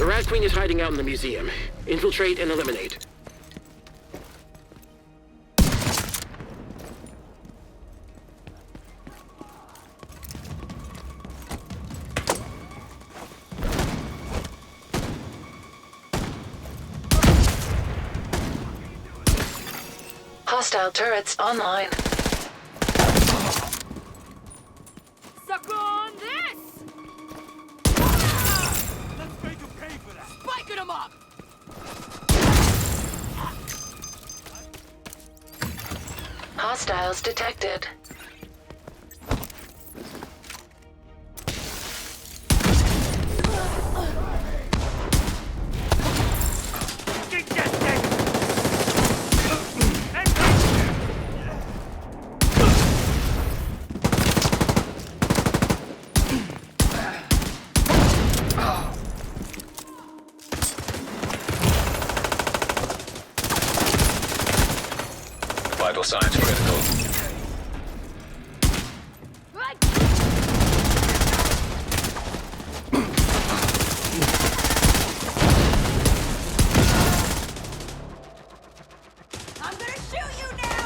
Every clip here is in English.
The Rat Queen is hiding out in the museum. Infiltrate and eliminate. Hostile turrets online. Suck on this! Let's make him pay for that! Spiking them up! Hostiles detected. Get that thing! Vital signs critical. I'm gonna shoot you now!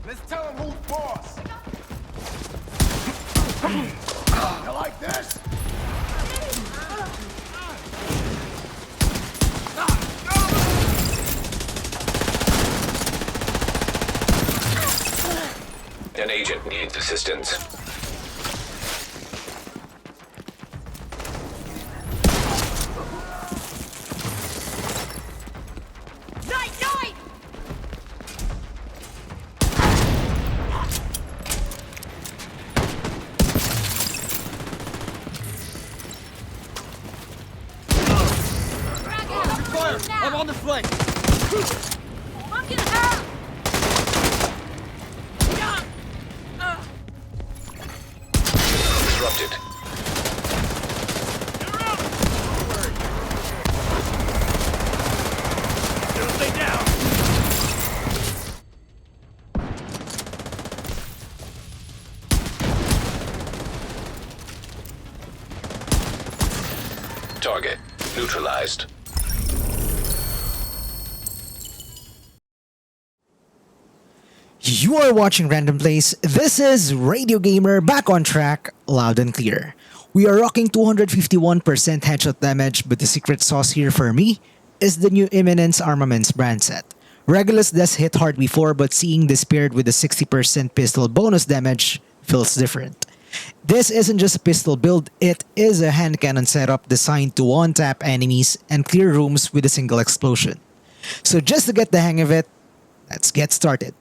Let's tell him who's boss! You like this? An agent needs assistance. Night, night! Frag out! Fire! Now. I'm on the flank! I'm getting hurt! Disrupted. It'll stay down! Target neutralized. You are watching Random Plays. This is Radio Gamer back on track, loud and clear. We are rocking 251% headshot damage, but the secret sauce here for me is the new Imminence Armaments brand set. Regulus does hit hard before, but seeing this paired with the 60% pistol bonus damage feels different. This isn't just a pistol build, it is a hand cannon setup designed to one-tap enemies and clear rooms with a single explosion. So just to get the hang of it, let's get started.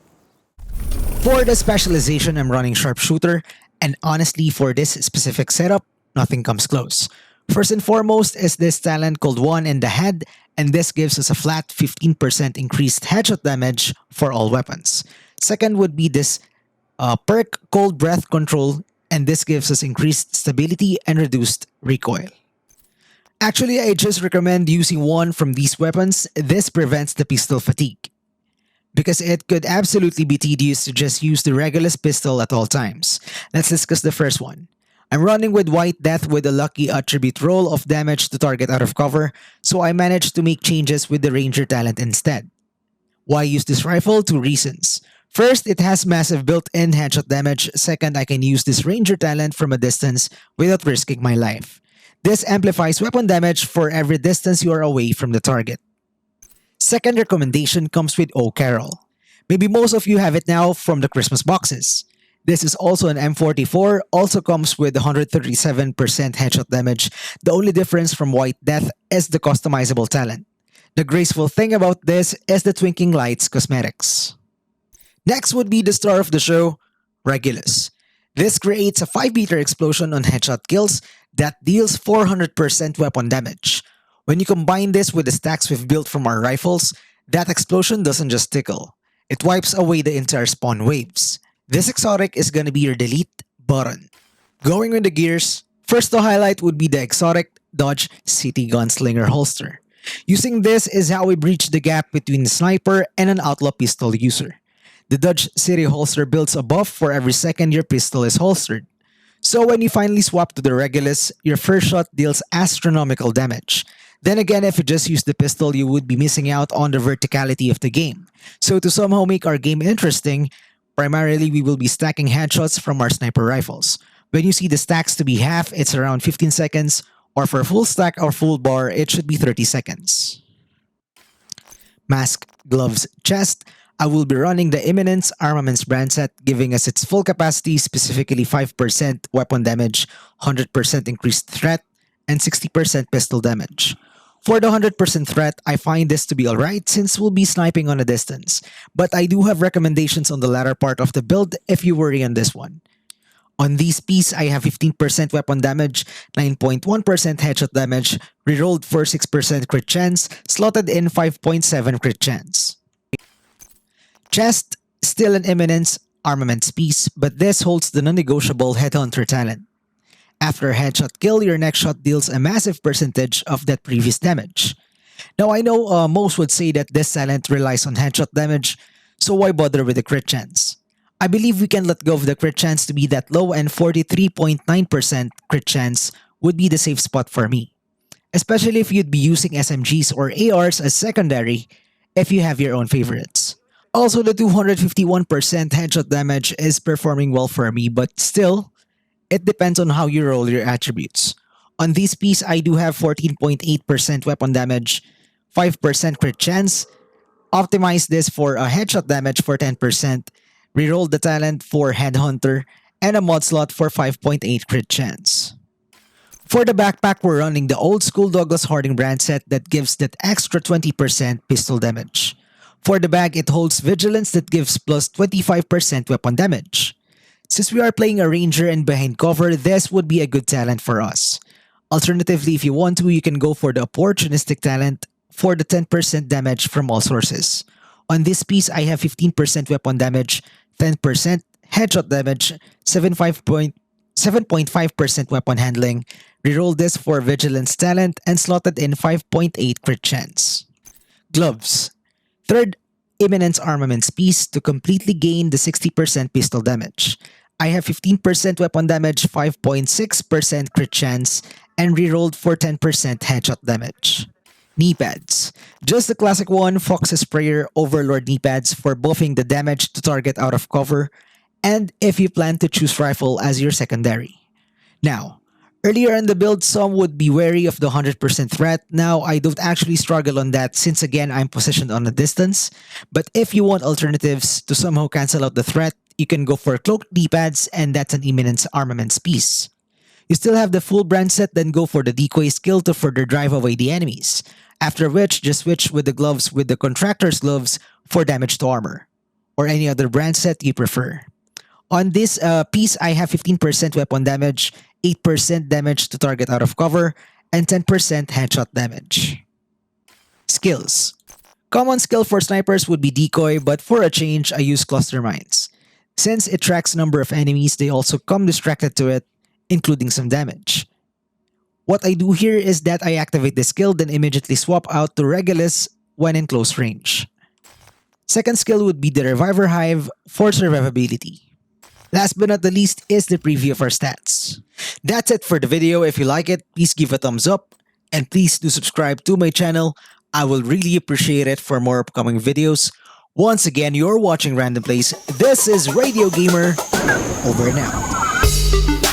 For the specialization, I'm running sharpshooter, and honestly for this specific setup, nothing comes close. First and foremost is this talent called One in the Head, and this gives us a flat 15% increased headshot damage for all weapons. Second would be this Perk Cold Breath Control, and this gives us increased stability and reduced recoil. Actually, I just recommend using one from these weapons. This prevents the pistol fatigue, because it could absolutely be tedious to just use the Regulus pistol at all times. Let's discuss the first one. I'm running with Whitedeath with a lucky attribute roll of damage to target out of cover, so I managed to make changes with the Ranger talent instead. Why use this rifle? Two reasons. First, it has massive built-in headshot damage. Second, I can use this Ranger talent from a distance without risking my life. This amplifies weapon damage for every distance you are away from the target. Second recommendation comes with Oh Carol. Maybe most of you have it now from the Christmas boxes. This is also an M44, also comes with 137% headshot damage. The only difference from Whitedeath is the customizable talent. The graceful thing about this is the twinkling lights cosmetics. Next would be the star of the show, Regulus. This creates a 5-meter explosion on headshot kills that deals 400% weapon damage. When you combine this with the stacks we've built from our rifles, that explosion doesn't just tickle. It wipes away the entire spawn waves. This exotic is gonna be your delete button. Going with the gears, first to highlight would be the exotic Dodge City Gunslinger holster. Using this is how we breach the gap between a sniper and an outlaw pistol user. The Dodge City holster builds a buff for every second your pistol is holstered. So when you finally swap to the Regulus, your first shot deals astronomical damage. Then again, if you just use the pistol, you would be missing out on the verticality of the game. So to somehow make our game interesting, primarily we will be stacking headshots from our sniper rifles. When you see the stacks to be half, it's around 15 seconds, or for full stack or full bar, it should be 30 seconds. Mask, gloves, chest. I will be running the Imminence Armaments brandset, giving us its full capacity, specifically 5% weapon damage, 100% increased threat, and 60% pistol damage. For the 100% threat, I find this to be alright since we'll be sniping on a distance, but I do have recommendations on the latter part of the build if you worry on this one. On this piece, I have 15% weapon damage, 9.1% headshot damage, rerolled for 6% crit chance, slotted in 5.7 crit chance. Chest, still an Imminence Armaments piece, but this holds the non-negotiable Headhunter talent. After a headshot kill, your next shot deals a massive percentage of that previous damage. Now I know most would say that this talent relies on headshot damage, so why bother with the crit chance? I believe we can let go of the crit chance to be that low, and 43.9% crit chance would be the safe spot for me. Especially if you'd be using SMGs or ARs as secondary if you have your own favorites. Also, the 251% headshot damage is performing well for me, but still, it depends on how you roll your attributes. On this piece, I do have 14.8% weapon damage, 5% crit chance, optimize this for a headshot damage for 10%, reroll the talent for Headhunter, and a mod slot for 5.8 crit chance. For the backpack, we're running the old school Douglas Harding brand set that gives that extra 20% pistol damage. For the bag, it holds Vigilance that gives plus 25% weapon damage. Since we are playing a ranger and behind cover, this would be a good talent for us. Alternatively, if you want to, you can go for the opportunistic talent for the 10% damage from all sources. On this piece, I have 15% weapon damage, 10% headshot damage, 7.5% weapon handling, reroll this for Vigilance talent, and slotted in 5.8 crit chance. Gloves. Third, Imminence Armaments piece to completely gain the 60% pistol damage. I have 15% weapon damage, 5.6% crit chance, and rerolled for 10% headshot damage. Knee pads. Just the classic one, Fox's Sprayer Overlord knee pads for buffing the damage to target out of cover, and if you plan to choose rifle as your secondary. Now, earlier in the build, some would be wary of the 100% threat. Now, I don't actually struggle on that since again, I'm positioned on a distance. But if you want alternatives to somehow cancel out the threat, you can go for cloaked D-pads, and that's an Imminence Armaments piece. You still have the full brand set, then go for the decoy skill to further drive away the enemies. After which, just switch with the gloves with the contractor's gloves for damage to armor, or any other brand set you prefer. On this piece, I have 15% weapon damage, 8% damage to target out of cover, and 10% headshot damage. Skills. Common skill for snipers would be decoy, but for a change, I use cluster mines. Since it tracks number of enemies, they also come distracted to it, including some damage. What I do here is that I activate the skill, then immediately swap out to Regulus when in close range. Second skill would be the Reviver Hive for survivability. Last but not the least is the preview of our stats. That's it for the video. If you like it, please give a thumbs up, and please do subscribe to my channel. I will really appreciate it for more upcoming videos. Once again, you're watching Random Plays. This is Radio Gamer. Over and out.